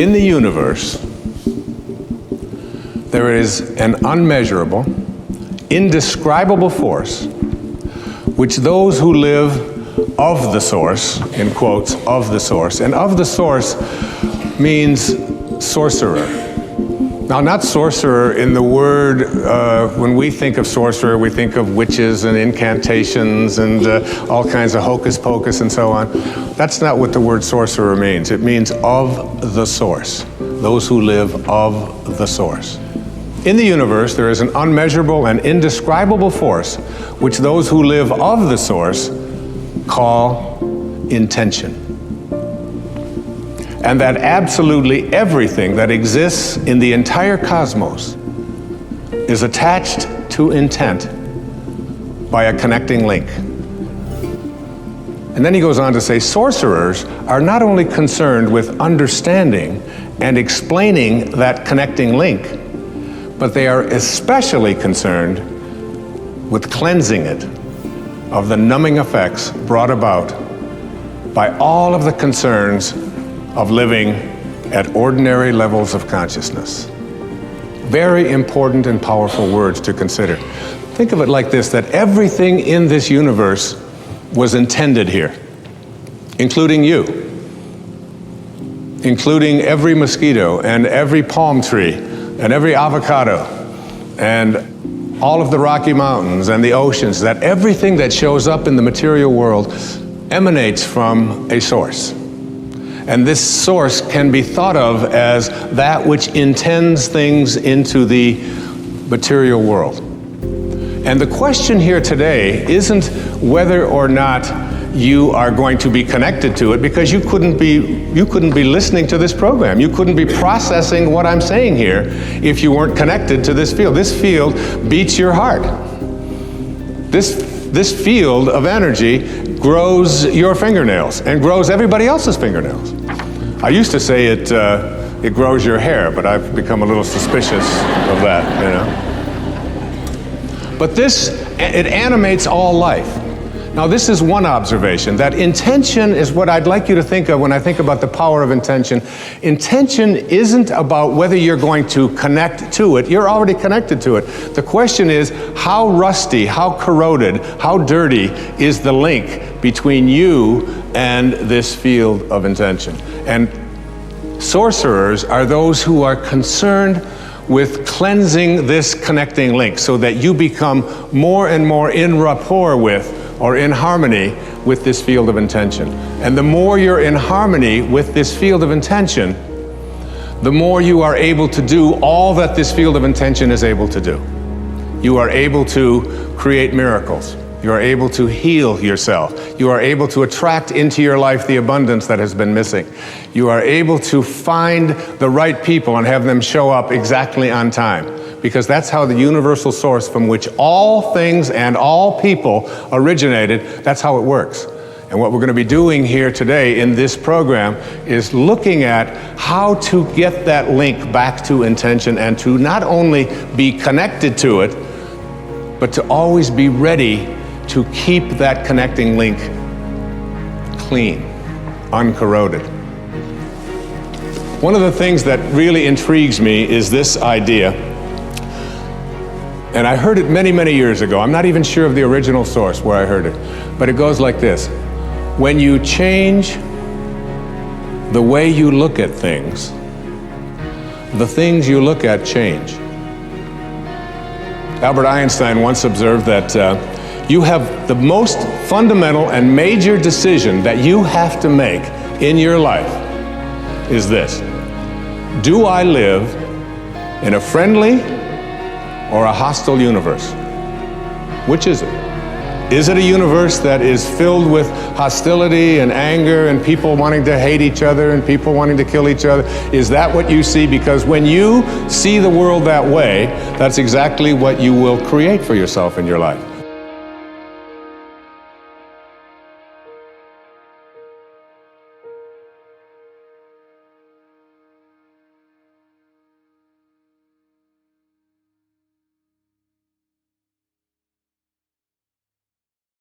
In the universe, there is an unmeasurable, indescribable force which those who live of the source, in quotes, of the source, and of the source means sorcerer. Now, not sorcerer in the word, when we think of sorcerer, we think of witches and incantations and all kinds of hocus pocus and so on. That's not what the word sorcerer means. It means of the source, those who live of the source. In the universe, there is an unmeasurable and indescribable force which those who live of the source call intention. And that absolutely everything that exists in the entire cosmos is attached to intent by a connecting link. And then he goes on to say, sorcerers are not only concerned with understanding and explaining that connecting link, but they are especially concerned with cleansing it of the numbing effects brought about by all of the concerns of living at ordinary levels of consciousness. Very important and powerful words to consider. Think of it like this, that everything in this universe was intended here, including you, including every mosquito and every palm tree and every avocado and all of the Rocky Mountains and the oceans, that everything that shows up in the material world emanates from a source. And this source can be thought of as that which intends things into the material world. And the question here today isn't whether or not you are going to be connected to it, because you couldn't be listening to this program. You couldn't be processing what I'm saying here if you weren't connected to this field. This field beats your heart. This field of energy grows your fingernails and grows everybody else's fingernails. I used to say it grows your hair, but I've become a little suspicious of that, you know. But it animates all life. Now, this is one observation, that intention is what I'd like you to think of when I think about the power of intention. Intention isn't about whether you're going to connect to it. You're already connected to it. The question is, how rusty, how corroded, how dirty is the link between you and this field of intention? And sorcerers are those who are concerned with cleansing this connecting link so that you become more and more in rapport with, or in harmony with, this field of intention. And the more you're in harmony with this field of intention, the more you are able to do all that this field of intention is able to do. You are able to create miracles. You are able to heal yourself. You are able to attract into your life the abundance that has been missing. You are able to find the right people and have them show up exactly on time, because that's how the universal source from which all things and all people originated, that's how it works. And what we're going to be doing here today in this program is looking at how to get that link back to intention, and to not only be connected to it, but to always be ready to keep that connecting link clean, uncorroded. One of the things that really intrigues me is this idea, and I heard it many, many years ago. I'm not even sure of the original source where I heard it, but it goes like this. When you change the way you look at things, the things you look at change. Albert Einstein once observed that you have the most fundamental and major decision that you have to make in your life is this: do I live in a friendly or a hostile universe? Which is it? Is it a universe that is filled with hostility and anger and people wanting to hate each other and people wanting to kill each other? Is that what you see? Because when you see the world that way, that's exactly what you will create for yourself in your life.